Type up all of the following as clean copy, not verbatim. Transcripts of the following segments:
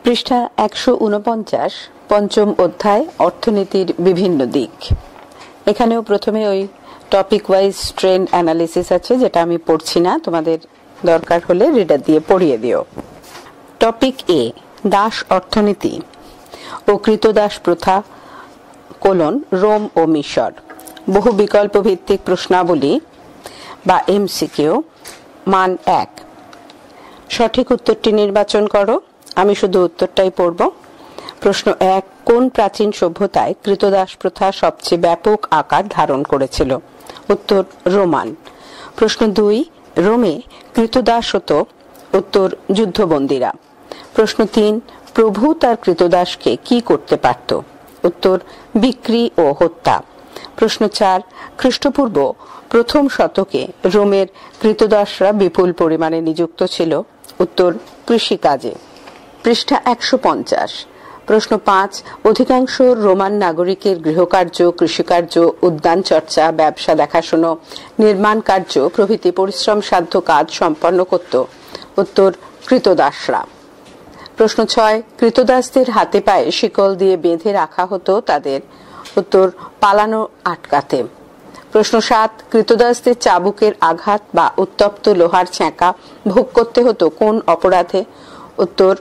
পৃষ্ঠা ১৪৯, পঞ্চম অধ্যায়, অর্থনীতির বিভিন্ন দিক। এখানেও প্রথমে ওই টপিক ওয়াইজ ট্রেন্ড অ্যানালিসিস আছে, যেটা আমি পড়ছি না, তোমাদের দরকার হলে রিডার দিয়ে পড়িয়ে দিও। টপিক এ, দাস অর্থনীতি ও কৃতদাস প্রথা রোম ও মিশর। বহু বিকল্প ভিত্তিক প্রশ্নাবলী বা এমসিকিউ। মান ১। সঠিক উত্তরটি নির্বাচন করো। আমি শুধু উত্তরটাই পড়ব। প্রশ্ন ১, কোন প্রাচীন সভ্যতায় কৃতদাস প্রথা সবচেয়ে ব্যাপক আকার ধারণ করেছিল? উত্তর রোমান। প্রশ্ন ২, রোমে কৃতদাস হতো? উত্তর যুদ্ধবন্দীরা। প্রশ্ন ৩, প্রভু তার কৃতদাসকে কি করতে পারত? উত্তর বিক্রি ও হত্যা। প্রশ্ন ৪, খ্রিস্টপূর্ব প্রথম শতকে রোমের কৃতদাসরা বিপুল পরিমাণে নিযুক্ত ছিল? উত্তর কৃষিকাজে। পৃষ্ঠা ১৫০। প্রশ্ন ৫, অধিকাংশ রোমান নাগরিকের গৃহকার্য, কৃষিকার্য, উদ্যান চর্চা, ব্যবসা দেখাশোনা, নির্মাণ কার্য প্রভৃতি পরিশ্রম সাধ্য কাজ সম্পন্ন করত? উত্তর কৃতদাসরা। প্রশ্ন ৬, কৃতদাসদের হাতে পায়ে শিকল দিয়ে বেঁধে রাখা হতো তাদের? উত্তর পালানো আটকাতে। প্রশ্ন ৭, কৃতদাসদের চাবুকের আঘাত বা উত্তপ্ত লোহার ছ্যাঁকা ভোগ করতে হতো কোন অপরাধে? উত্তর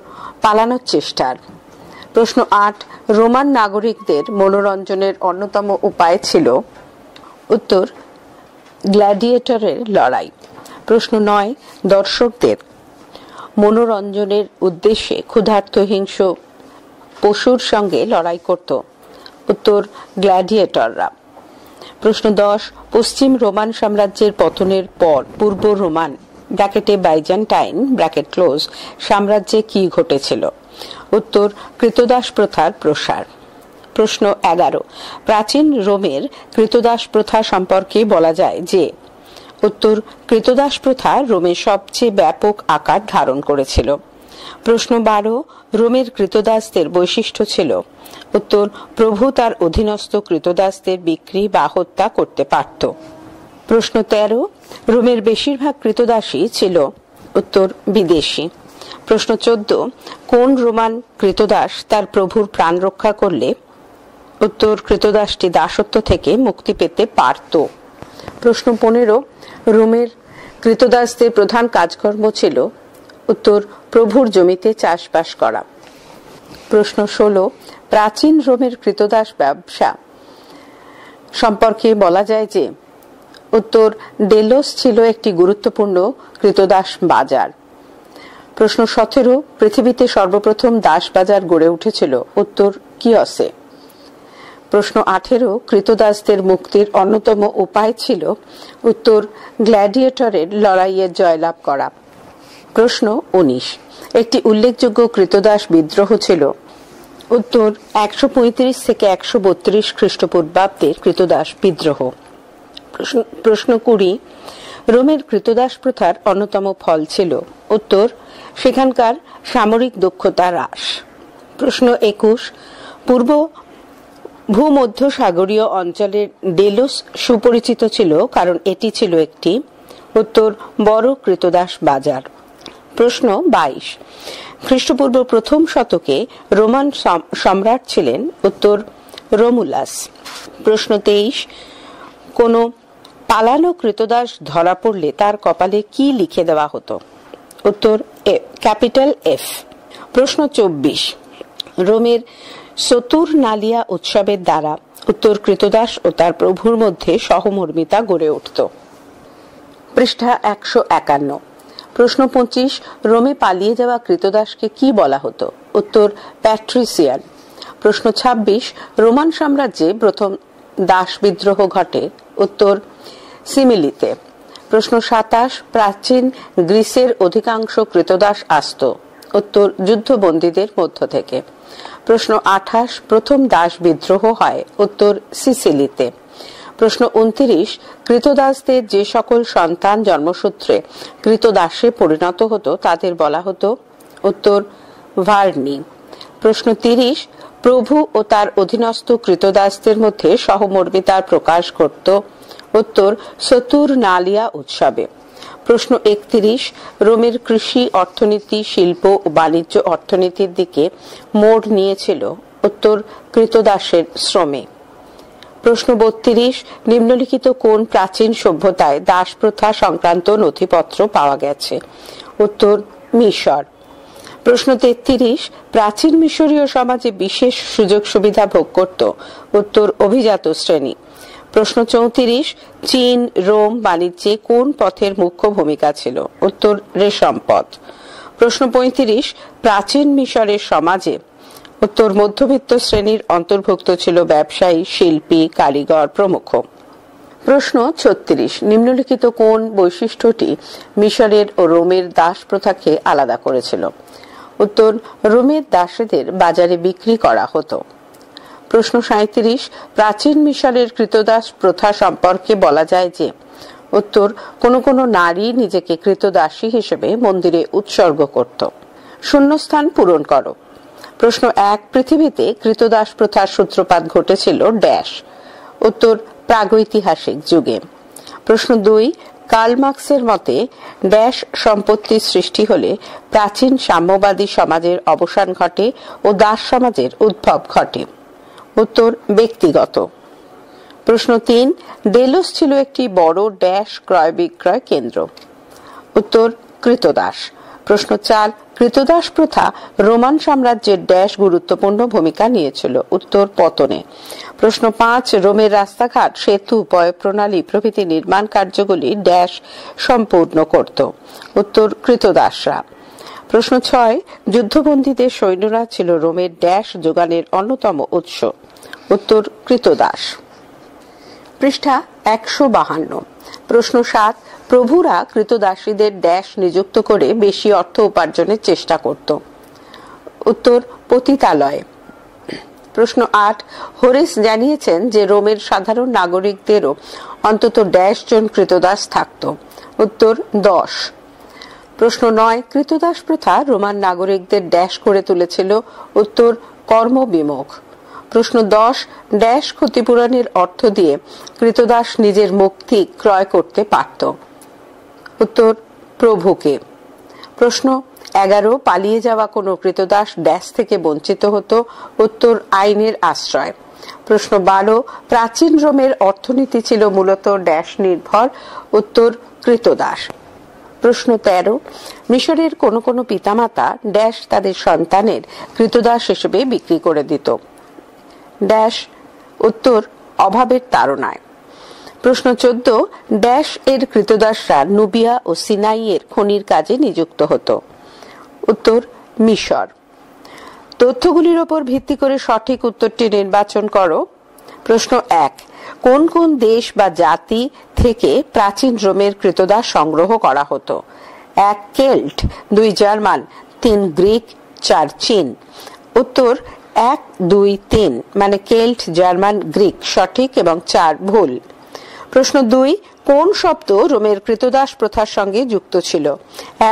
পালানোর চেষ্টার। প্রশ্ন ৮, রোমান নাগরিকদের মনোরঞ্জনের অন্যতম উপায় ছিল? উত্তর গ্ল্যাডিয়েটরের লড়াই। প্রশ্ন ৯, দর্শকদের মনোরঞ্জনের উদ্দেশ্যে ক্ষুধার্ত হিংস্র পশুর সঙ্গে লড়াই করত? উত্তর গ্ল্যাডিয়েটররা। প্রশ্ন ১০, পশ্চিম রোমান সাম্রাজ্যের পতনের পর পূর্ব রোমান বাইজেন্টাইন সাম্রাজ্যে কি ঘটেছিল? উত্তর কৃতদাস প্রথার প্রসার। প্রশ্ন ১১, প্রাচীন রোমের কৃতদাস প্রথা সম্পর্কে বলা যায় যে? উত্তর কৃতদাস প্রথা রোমে সবচেয়ে ব্যাপক আকার ধারণ করেছিল। প্রশ্ন ১২, রোমের কৃতদাসদের বৈশিষ্ট্য ছিল? উত্তর প্রভু তার অধীনস্থ কৃতদাসদের বিক্রি বা হত্যা করতে পারত। প্রশ্ন ১৩, রোমের বেশিরভাগ কৃতদাসী ছিল? উত্তর বিদেশী। প্রশ্ন ১৪, কোন রোমান কৃতদাস তার প্রভুর প্রাণ রক্ষা করলে? উত্তর কৃতদাসটি দাসত্ব থেকে মুক্তি পেতে পারত। প্রশ্ন ১৫, রোমের কৃতদাসদের প্রধান কাজকর্ম ছিল? উত্তর প্রভুর জমিতে চাষবাস করা। প্রশ্ন ১৬, প্রাচীন রোমের কৃতদাস ব্যবসা সম্পর্কে বলা যায় যে? উত্তর ডেলোস ছিল একটি গুরুত্বপূর্ণ কৃতদাস বাজার। প্রশ্ন ১৭, পৃথিবীতে সর্বপ্রথম দাস বাজার গড়ে উঠেছিল? উত্তর কিয়সে। প্রশ্ন ১৮, কৃতদাসদের মুক্তির অন্যতম উপায় ছিল? উত্তর গ্ল্যাডিয়েটরের লড়াইয়ে জয়লাভ করা। প্রশ্ন ১৯, একটি উল্লেখযোগ্য কৃতদাস বিদ্রোহ ছিল? উত্তর ১৩৫ থেকে ১৩২ খ্রিস্টপূর্বাব্দের কৃতদাস বিদ্রোহ। প্রশ্ন ২০, রোমের কৃতদাস প্রথার অন্যতম ফল ছিল? উত্তর সেখানকার সামরিক দক্ষতা হ্রাস। প্রশ্ন ২১, পূর্ব ভূমধ্যসাগরীয় অঞ্চলের ডেলোস সুপরিচিত ছিল কারণ এটি ছিল একটি? উত্তর বড় কৃতদাস বাজার। প্রশ্ন ২২, খ্রিস্টপূর্ব প্রথম শতকে রোমান সম্রাট ছিলেন? উত্তর রোমুলাস। প্রশ্ন ২৩, কোন পালানো কৃতদাস ধরা পড়লে তার কপালে কি লিখে দেওয়া হতো? উত্তর ক্যাপিটাল এফ। প্রশ্ন ২৪, রোমের সতুরনালিয়া উৎসবের দ্বারা উত্তর কৃতদাস ও তার প্রভুর মধ্যে সহমর্মিতা গড়ে উঠত। পৃষ্ঠা ১৫১। প্রশ্ন ২৫, রোমে পালিয়ে যাওয়া কৃতদাসকে কি বলা হতো? উত্তর প্যাট্রিসিয়ান। প্রশ্ন ২৬, রোমান সাম্রাজ্যে প্রথম দাস বিদ্রোহ ঘটে? উত্তর সিমিলিতে। প্রশ্ন ২৭, প্রাচীন গ্রিসের অধিকাংশ কৃতদাস আসত? উত্তর যুদ্ধবন্দীদের মধ্য থেকে। প্রশ্ন ২৮, প্রথম দাস বিদ্রোহ হয়? উত্তর সিসিলিতে। প্রশ্ন ২৯, কৃতদাসদের যে সকল সন্তান জন্মসূত্রে কৃতদাসে পরিণত হতো তাদের বলা হতো? উত্তর ভার্নি। প্রশ্ন ৩০, প্রভু ও তার অধীনস্থ কৃতদাসদের মধ্যে সহমর্মিতার প্রকাশ ঘটত? উত্তর সতুরনালিয়া উৎসবে। প্রশ্ন 31, রোমের কৃষি অর্থনীতি, শিল্প ও বাণিজ্য অর্থনীতির দিকে মোড় নিয়েছিল। উত্তর, কৃতদাসের শ্রমে। প্রশ্ন 32, নিম্নলিখিত কোন প্রাচীন সভ্যতায় দাস প্রথা সংক্রান্ত নথিপত্র পাওয়া গেছে? উত্তর, মিশর। প্রশ্ন 33, প্রাচীন মিশরীয় সমাজে বিশেষ সুযোগ সুবিধা ভোগ করত। উত্তর, অভিজাত শ্রেণী। প্রশ্ন 34, চীন রোম বাণিজ্যে কোন পথের মুখ্য ভূমিকা ছিল? উত্তর, রেশম পথ। প্রশ্ন 35, প্রাচীন মিশরের সমাজে উত্তর, মধ্যবিত্ত শ্রেণীর অন্তর্ভুক্ত ছিল ব্যবসায়ী, শিল্পী, কারিগর প্রমুখ। প্রশ্ন 36, নিম্নলিখিত কোন বৈশিষ্ট্যটি মিশরের ও রোমের দাস প্রথাকে আলাদা করেছিল? উত্তর, রোমের দাসীদের বাজারে বিক্রি করা হতো। প্রশ্ন 37, প্রাচীন মিশরের কৃতদাস প্রথা সম্পর্কে বলা যায় যে? উত্তর, কোন কোন নারী নিজেকে কৃতদাসী হিসেবে মন্দিরে উৎসর্গ করত। শূন্যস্থান পূরণ করো। প্রশ্ন 1, পৃথিবীতে কৃতদাস প্রথার সূত্রপাত ঘটেছিল ড্যাশ। উত্তর, প্রাগৈতিহাসিক যুগে। প্রশ্ন 2, কার্ল মার্কসের মতে ড্যাশ সম্পত্তির সৃষ্টি হলে প্রাচীন সাম্যবাদী সমাজের অবসান ঘটে ও দাস সমাজের উদ্ভব ঘটে। উত্তর, ব্যক্তিগত। প্রশ্ন 3, ডেলোস ছিল একটি বড় ড্যাশ ক্রয় বিক্রয় কেন্দ্র। উত্তর, কৃতদাস। প্রশ্ন 4, কৃতদাস প্রথা রোমান সাম্রাজ্যের ড্যাশ গুরুত্বপূর্ণ ভূমিকা নিয়েছিল। উত্তর, পতনে। প্রশ্ন 5, রোমের রাস্তাঘাট, সেতু, পয়ঃপ্রণালী প্রভৃতি নির্মাণ কার্যগুলি ড্যাশ সম্পূর্ণ করত। উত্তর, কৃতদাসরা। প্রশ্ন 6, যুদ্ধবন্দীদের সৈন্যরা ছিল রোমের ড্যাশ যোগানের অন্যতম উৎস। উত্তর, কৃতদাস। পৃষ্ঠা 152। প্রশ্ন 7, প্রভুরা কৃতদাসীদের ড্যাশ নিযুক্ত করে বেশি অর্থ উপার্জনের চেষ্টা করত। উত্তর, পতিতালয়। প্রশ্ন 8, হোরেস জানিয়েছেন যে রোমের সাধারণ নাগরিকদেরও অন্তত ড্যাশ জন কৃতদাস থাকত। উত্তর, 10। প্রশ্ন 9, কৃতদাস প্রথা রোমান নাগরিকদের ড্যাশ করে তুলেছিল। উত্তর, কর্মবিমুখ। প্রশ্ন 10, ড্যাশ ক্ষতিপূরণের অর্থ দিয়ে কৃতদাস নিজের মুক্তি ক্রয় করতে পারত। উত্তর, প্রভুকে। প্রশ্ন 11, পালিয়ে যাওয়া কোনো কৃতদাস ড্যাশ থেকে বঞ্চিত হতো। উত্তর, আইনের আশ্রয়। প্রশ্ন 12, প্রাচীন রোমের অর্থনীতি ছিল মূলত ড্যাশ নির্ভর। উত্তর, কৃতদাস। প্রশ্ন 13, মিশরের কোন কোন পিতামাতা ড্যাশ তাদের সন্তানের কৃতদাস হিসেবে বিক্রি করে দিত। ড্যাশ। উত্তর, অভাবের তাড়নায়। প্রশ্ন 14, ড্যাশ এর কৃতদাসরা নুবিয়া ও সিনাই এর খনির কাজে নিযুক্ত হতো। উত্তর, মিশর। তথ্যগুলির ওপর ভিত্তি করে সঠিক উত্তরটি নির্বাচন করো। প্রশ্ন 1, কোন কোন দেশ বা জাতি থেকে প্রাচীন রোমের কৃতদাস সংগ্রহ করা হতো? 1, কেল্ট, 2, জার্মান, 3, গ্রিক, 4, চীন। উত্তর, 1, 2, 3 মানে কেল্ট, জার্মান, গ্রিক সঠিক এবং 4 ভুল। প্রশ্ন 2, কোন শব্দ রোমের কৃতদাস প্রথার সঙ্গে যুক্ত ছিল?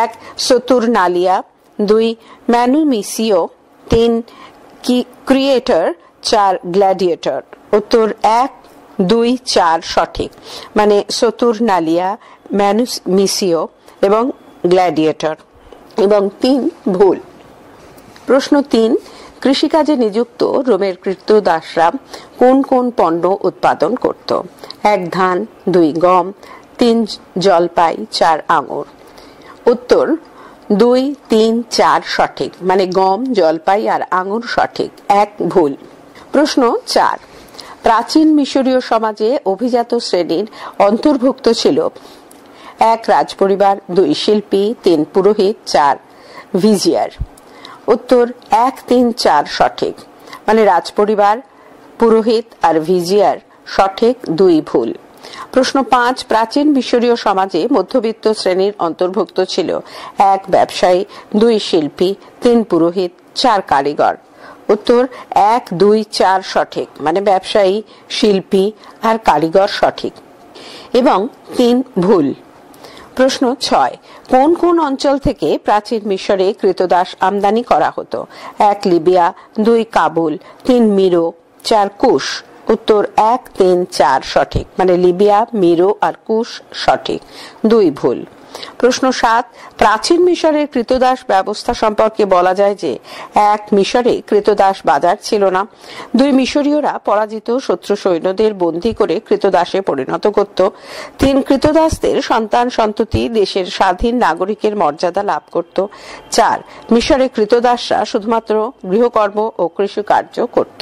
1, সতুরনালিয়া, 2, ম্যানুমিসিও, 3, ক্রিয়েটর, 4, গ্ল্যাডিয়েটর। উত্তর, 1, 2, 4 সঠিক মানে সতুরনালিয়া, ম্যানুমিসিও এবং গ্ল্যাডিয়েটর এবং 3 ভুল। প্রশ্ন 3, কৃষিকাজে নিযুক্ত রোমের কৃতদাসরা কোন কোন পণ্য উৎপাদন করত? 1, ধান, 2, গম, 3, জলপাই, 4, আঙুর। উত্তর, 2, 3, 4 সঠিক মানে গম, জলপাই আর আঙুর সঠিক, 1 ভুল। প্রশ্ন 4, প্রাচীন মিশরীয় সমাজে অভিজাত শ্রেণীর অন্তর্ভুক্ত ছিল 1, রাজপরিবার, 2, শিল্পী, 3, পুরোহিত, 4, ভিজিয়ার। উত্তর, 1, 3, 4 সঠিক মানে রাজপরিবার, পুরোহিত আর ভিজিয়ার সঠিক, 2 ভুল। প্রশ্ন 5, প্রাচীন মিশরীয় সমাজে মধ্যবিত্ত শ্রেণীর অন্তর্ভুক্ত ছিল 1, ব্যবসায়ী, 2, শিল্পী, 3, পুরোহিত, 4, কারিগর। উত্তর, 1, 2, 4 সঠিক মানে ব্যবসায়ী, শিল্পী আর কারিগর সঠিক এবং 3 ভুল। প্রশ্ন 6, কোন কোন অঞ্চল থেকে প্রাচীন মিশরে কৃতদাস আমদানি করা হতো? 1, লিবিয়া, 2, কাবুল, 3, মিরো, 4, কুশ। উত্তর, 1, 3, 4 সঠিক মানে লিবিয়া, মিরো আর কুশ সঠিক, 2 ভুল। প্রশ্ন 7, প্রাচীন মিশরের কৃতদাস ব্যবস্থা সম্পর্কে বলা যায় যে 1, মিশরে কৃতদাস বাজার ছিল না। 2, মিশরীয়রা পরাজিত শত্রু সৈন্যদের বন্দী করে কৃতদাসে পরিণত করত। 3, কৃতদাসদের সন্তান সন্ততি দেশের স্বাধীন নাগরিকের মর্যাদা লাভ করত। 4, মিশরে কৃতদাসরা শুধুমাত্র গৃহকর্ম ও কৃষিকার্য করত।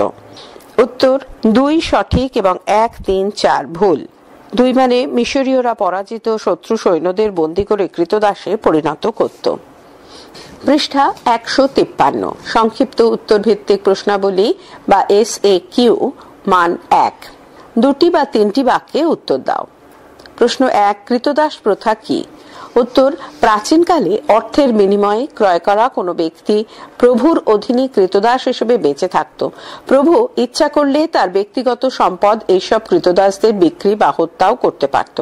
উত্তর 2 সঠিক এবং 1, 3, 4 ভুল। 2 মানে মিশরীয়রা পরাজিত শত্রু সৈন্যদের বন্দী করে কৃতদাসে পরিণত করত। পৃষ্ঠা 153, সংক্ষিপ্ত উত্তর ভিত্তিক প্রশ্নাবলী বা SAQ, মান 1। 2টি বা 3টি বাক্যে উত্তর দাও। প্রশ্ন 1, কৃতদাস প্রথা কি? উত্তর, প্রাচীনকালে অর্থের বিনিময়ে ক্রয় করা কোনো ব্যক্তি প্রভুর অধীনে কৃতদাস হিসেবে বেঁচে থাকত। প্রভু ইচ্ছা করলে তার ব্যক্তিগত সম্পদ এইসব কৃতদাসদের বিক্রি বা হত্যাও করতে পারত।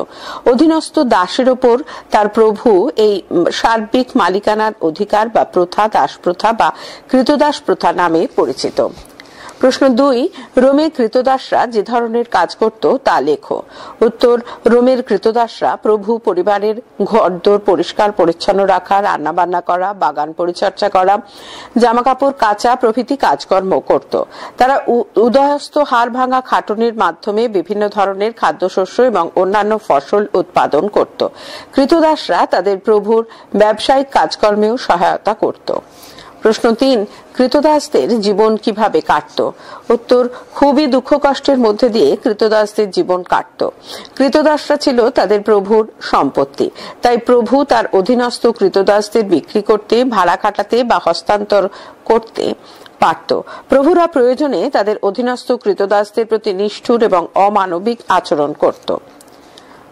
অধীনস্থ দাসের ওপর তার প্রভু এই সার্বিক মালিকানার অধিকার বা প্রথা দাস প্রথা বা কৃতদাস প্রথা নামে পরিচিত। প্রশ্ন 2, রোমের কৃতদাসরা যে ধরনের কাজ করত তা লেখো। উত্তর, রোমের কৃতদাসরা প্রভু পরিবারের ঘরদোর পরিষ্কার পরিচ্ছন্ন রাখা, রান্না বান্না করা, বাগান পরিচর্যা করা, জামা কাপড় কাচা প্রভৃতি কাজকর্ম করত। তারা উদয়স্ত হাড় ভাঙা খাটুনির মাধ্যমে বিভিন্ন ধরনের খাদ্যশস্য এবং অন্যান্য ফসল উৎপাদন করত। কৃতদাসরা তাদের প্রভুর ব্যবসায়িক কাজকর্মেও সহায়তা করত। প্রশ্ন 3, কৃতদাসদের জীবন কিভাবে কাটত? উত্তর, খুবই দুঃখ কষ্টের মধ্যে দিয়ে কৃতদাসদের জীবন কাটত। কৃতদাসরা ছিল তাদের প্রভুর সম্পত্তি, তাই প্রভু তার অধীনস্থ কৃতদাসদের বিক্রি করতে, ভাড়া খাটাতে বা হস্তান্তর করতে পারত। প্রভুরা প্রয়োজনে তাদের অধীনস্থ কৃতদাসদের প্রতি নিষ্ঠুর এবং অমানবিক আচরণ করত।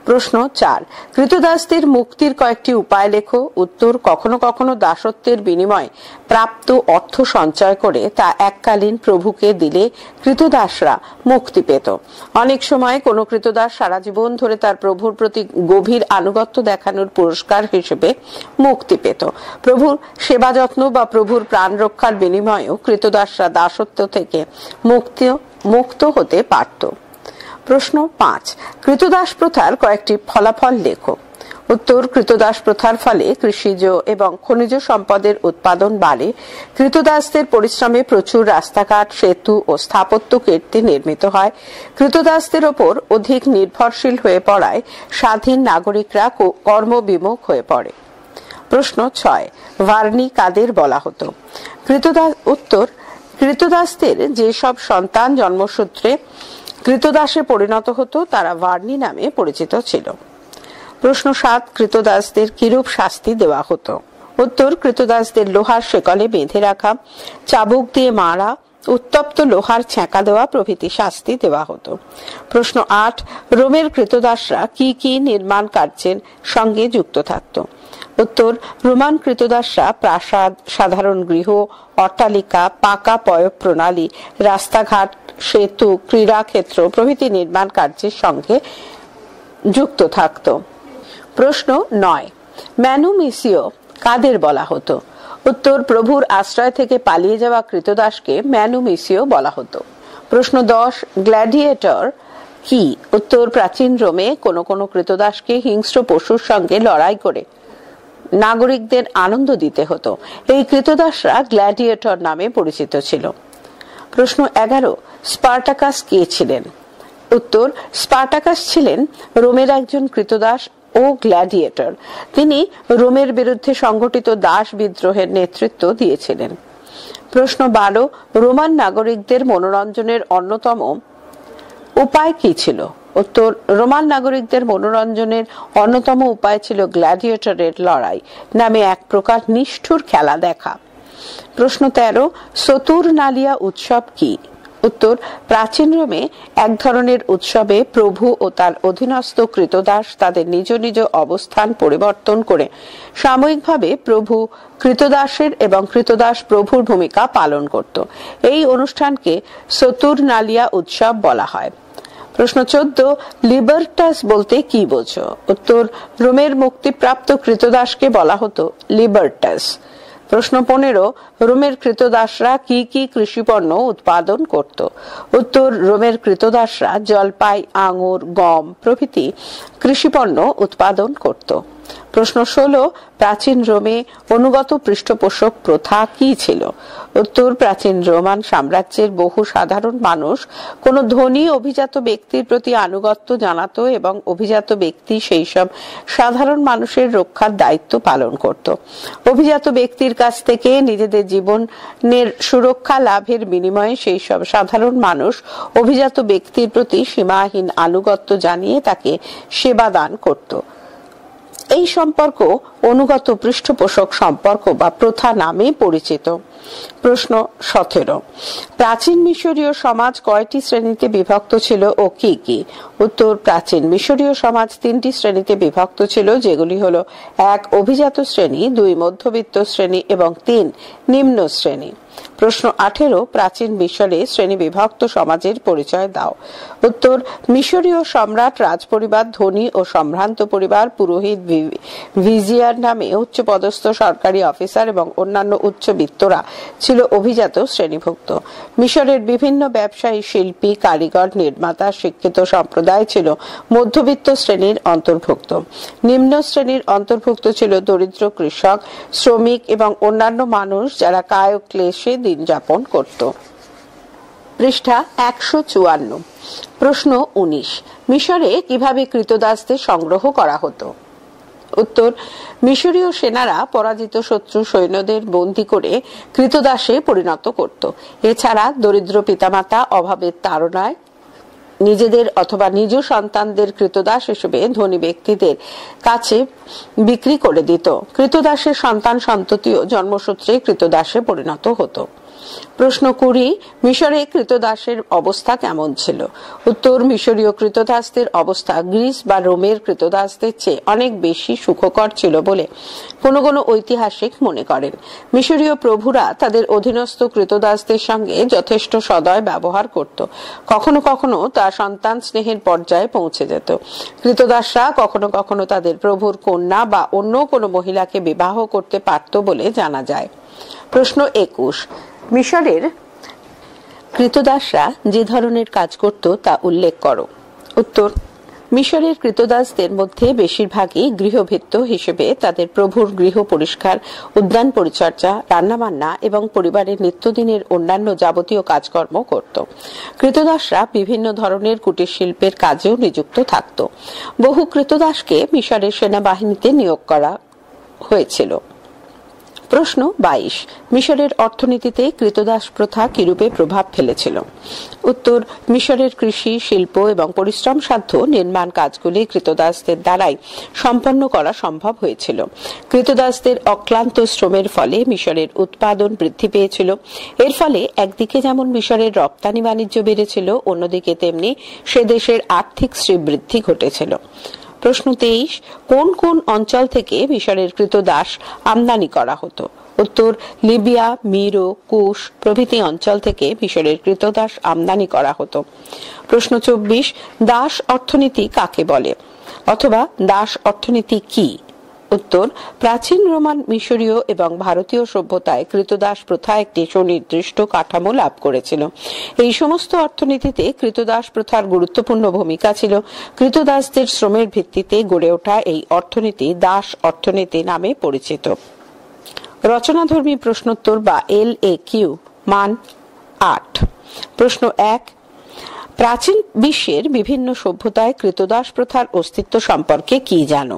প্রশ্ন 4, কৃতদাসদের মুক্তির কয়েকটি উপায় লেখো। উত্তর, কখনো কখনো দাসত্বের বিনিময়ে প্রাপ্ত অর্থ সঞ্চয় করে তা এককালীন প্রভুকে দিলে কৃতদাসরা মুক্তি পেত। অনেক সময় কোনো কৃতদাস সারা জীবন ধরে তার প্রভুর প্রতি গভীর আনুগত্য দেখানোর পুরস্কার হিসেবে মুক্তি পেত। প্রভুর সেবা যত্ন বা প্রভুর প্রাণ রক্ষার বিনিময়েও কৃতদাসরা দাসত্ব থেকে মুক্ত হতে পারত। প্রশ্ন 5, কৃতদাস প্রথার কয়েকটি ফলাফল লেখো। উত্তর, কৃতদাস প্রথার ফলে কৃষিজ এবং খনিজ সম্পদের উৎপাদন বাড়ে। কৃতদাসদের পরিশ্রমে প্রচুর রাস্তাঘাট, সেতু ও স্থাপত্য কীর্তি নির্মিত হয়। কৃতদাসদের ওপর অধিক নির্ভরশীল হয়ে পড়ায় স্বাধীন নাগরিকরা কর্মবিমুখ হয়ে পড়ে। প্রশ্ন 6, ভার্নি কাদের বলা হতো? উত্তর, কৃতদাসদের যেসব সন্তান জন্মসূত্রে কৃতদাসে পরিণত হতো তারা ভার্নি নামে পরিচিত ছিল। প্রশ্ন 7, কৃতদাসদের কিরূপ শাস্তি দেওয়া হতো? উত্তর, কৃতদাসদের লোহার শেকলে বেঁধে রাখা, চাবুক দিয়ে মারা, উত্তপ্ত লোহার ছ্যাঁকা দেওয়া প্রভৃতি শাস্তি দেওয়া হতো। প্রশ্ন 8, রোমের কৃতদাসরা কি কি নির্মাণ কার্যের সঙ্গে যুক্ত থাকত? উত্তর, রোমান কৃতদাসরা প্রাসাদ, সাধারণ গৃহ, অট্টালিকা, পাকা পয়োগ প্রণালী, রাস্তাঘাট, সেতু, ক্রীড়াক্ষেত্র প্রভৃতি নির্মাণ কার্যের সঙ্গে যুক্ত থাকত। প্রশ্ন 9, ম্যানুমিসিও কাদের বলা হতো? উত্তর, প্রভুর আশ্রয় থেকে পালিয়ে যাওয়া কৃতদাসকে ম্যানুমিসিও বলা হতো। প্রশ্ন 10, গ্ল্যাডিয়েটর কি? উত্তর, প্রাচীন রোমে কোনো কোনো কৃতদাসকে হিংস্র পশুর সঙ্গে লড়াই করে নাগরিকদের আনন্দ দিতে হতো। এই কৃতদাসরা গ্ল্যাডিয়েটর নামে পরিচিত ছিল। প্রশ্ন 11, স্পার্টাকাস কে ছিলেন? উত্তর, স্পার্টাকাস ছিলেন রোমের একজন কৃতদাস ও গ্ল্যাডিয়েটর। তিনি রোমের বিরুদ্ধে সংগঠিত দাস বিদ্রোহের নেতৃত্ব দিয়েছিলেন। প্রশ্ন 12, রোমান নাগরিকদের মনোরঞ্জনের অন্যতম উপায় কি ছিল? উত্তর, রোমান নাগরিকদের মনোরঞ্জনের অন্যতম উপায় ছিল গ্ল্যাডিয়েটরের লড়াই নামে এক প্রকার নিষ্ঠুর খেলা দেখা। প্রশ্ন 13, সতুরনালিয়া উৎসব কি? উত্তর, প্রাচীন রোমে এক ধরনের উৎসবে প্রভু ও তার অধীনস্থ কৃতদাস তাদের নিজ নিজ অবস্থান পরিবর্তন করে সাময়িকভাবে প্রভু কৃতদাসের এবং কৃতদাস প্রভুর ভূমিকা পালন করত। এই অনুষ্ঠানকে সতুরনালিয়া উৎসব বলা হয়। প্রশ্ন 14, লিবার্টাস বলতে কি বোঝো? উত্তর, রোমের মুক্তিপ্রাপ্ত কৃতদাসকে বলা হতো লিবার্টাস। প্রশ্ন 15, রোমের কৃতদাসরা কি কি কৃষিপণ্য উৎপাদন করত? উত্তর, রোমের কৃতদাসরা জলপাই, আঙুর, গম প্রভৃতি কৃষিপণ্য উৎপাদন করত। প্রশ্ন 16, প্রাচীন রোমে অনুগত পৃষ্ঠপোষক প্রথা কি ছিল? উত্তর, প্রাচীন রোমান সাম্রাজ্যের বহু সাধারণ মানুষ কোন ধনী অভিজাত ব্যক্তির প্রতি আনুগত্য জানাতো এবং অভিজাত ব্যক্তি সেই সব সাধারণ মানুষের রক্ষার দায়িত্ব পালন করত। অভিজাত ব্যক্তির কাছ থেকে নিজেদের জীবনের সুরক্ষা লাভের বিনিময়ে সেই সব সাধারণ মানুষ অভিজাত ব্যক্তির প্রতি সীমাহীন আনুগত্য জানিয়ে তাকে সেবা দান করত। এই সম্পর্ক অনুগত পৃষ্ঠপোষক সম্পর্ক বা প্রথা নামে পরিচিত। প্রশ্ন 17, প্রাচীন মিশরীয় সমাজ কয়টি শ্রেণীতে বিভক্ত ছিল ও কি কি? উত্তর, প্রাচীন মিশরীয় সমাজ 3টি শ্রেণীতে বিভক্ত ছিল, যেগুলি হলো 1 অভিজাত শ্রেণী, 2 মধ্যবিত্ত শ্রেণী এবং 3 নিম্ন শ্রেণী। প্রশ্ন 18, প্রাচীন মিশরে শ্রেণী বিভক্ত সমাজের পরিচয় দাও। উত্তর, মিশরীয় সম্রাট, রাজপরিবার, ধনী ও সম্ভ্রান্ত পরিবার, পুরোহিত, ভিজিয়ার নামে উচ্চপদস্থ সরকারি অফিসার এবং অন্যান্য উচ্চবিত্তরা ছিল অভিজাত শ্রেণীভুক্ত। মিশরের বিভিন্ন ব্যবসায়ী, শিল্পী, কারিগর, নির্মাতা, শিক্ষিত সম্প্রদায় ছিল মধ্যবিত্ত শ্রেণীর অন্তর্ভুক্ত। নিম্ন শ্রেণীর অন্তর্ভুক্ত ছিল দরিদ্র কৃষক, শ্রমিক এবং অন্যান্য মানুষ যারা কায় ও ক্লেশে দিন যাপন করত। পৃষ্ঠা 154। প্রশ্ন 19, মিশরে কিভাবে কৃতদাসদের সংগ্রহ করা হতো? উত্তর, মিশরীয় সেনারা পরাজিত শত্রু সৈন্যদের বন্দী করে কৃতদাসে পরিণত করত। এছাড়া দরিদ্র পিতামাতা অভাবের তাড়নায় নিজেদের অথবা নিজ সন্তানদের কৃতদাস হিসেবে ধনী ব্যক্তিদের কাছে বিক্রি করে দিত। কৃতদাসের সন্তান সন্ততিও জন্মসূত্রে কৃতদাসে পরিণত হতো। প্রশ্ন 20, মিশরে কৃতদাসের অবস্থা কেমন ছিল? উত্তর, মিশরীয় কৃতদাসদের অবস্থা গ্রিস বা রোমের কৃতদাসদের চেয়ে অনেক বেশি সুখকর ছিল বলে কোন কোন ঐতিহাসিক মনে করেন। মিশরীয় প্রভুরা তাদের অধীনস্থ কৃতদাসদের সঙ্গে যথেষ্ট সদয় ব্যবহার করত। কখনো কখনো তা সন্তান স্নেহের পর্যায়ে পৌঁছে যেত। কৃতদাসরা কখনো কখনো তাদের প্রভুর কন্যা বা অন্য কোনো মহিলাকে বিবাহ করতে পারত বলে জানা যায়। প্রশ্ন 21, মিশরের কৃতদাসরা যে ধরনের কাজ করত তা উল্লেখ করো। উত্তর, মিশরের কৃতদাসদের মধ্যে বেশিরভাগই গৃহভৃত্য হিসেবে তাদের প্রভুর গৃহ পরিষ্কার, উদ্যান পরিচর্যা, রান্নাবান্না এবং পরিবারের নিত্যদিনের অন্যান্য যাবতীয় কাজকর্ম করত। কৃতদাসরা বিভিন্ন ধরনের কুটির শিল্পের কাজেও নিযুক্ত থাকত। বহু কৃতদাসকে মিশরের সেনাবাহিনীতে নিয়োগ করা হয়েছিল। প্রশ্ন 22, মিশরের অর্থনীতিতে কৃতদাস প্রথা কিরূপে প্রভাব ফেলেছিল? উত্তর, মিশরের কৃষি, শিল্প এবং পরিশ্রম সাধ্য নির্মাণ কাজগুলি কৃতদাসদের দ্বারাই সম্পন্ন করা সম্ভব হয়েছিল। কৃতদাসদের অক্লান্ত শ্রমের ফলে মিশরের উৎপাদন বৃদ্ধি পেয়েছিল। এর ফলে একদিকে যেমন মিশরের রপ্তানি বাণিজ্য বেড়েছিল, অন্যদিকে তেমনি সে দেশের আর্থিক শ্রীবৃদ্ধি ঘটেছিল। প্রশ্ন 23, কোন কোন অঞ্চল থেকে মিশরের কৃতদাস আমদানি করা হতো? উত্তর, লিবিয়া, মিরো, কুশ প্রভৃতি অঞ্চল থেকে মিশরের কৃতদাস আমদানি করা হতো। প্রশ্ন 24, দাস অর্থনীতি কাকে বলে অথবা দাস অর্থনীতি কি? উত্তর, প্রাচীন রোমান, মিশরীয় এবং ভারতীয় সভ্যতায় কৃতদাস প্রথা একটি সুনির্দিষ্ট কাঠামো লাভ করেছিল। এই সমস্ত অর্থনীতিতে কৃতদাস প্রথার গুরুত্বপূর্ণ ভূমিকা ছিল। কৃতদাসদের শ্রমের ভিত্তিতে গড়ে ওঠা এই অর্থনীতি দাস অর্থনীতি নামে পরিচিত। রচনাধর্মী প্রশ্নোত্তর বা LAQ, মান 8। প্রশ্ন 1, প্রাচীন বিশ্বের বিভিন্ন সভ্যতায় কৃতদাস প্রথার অস্তিত্ব সম্পর্কে কি জানো?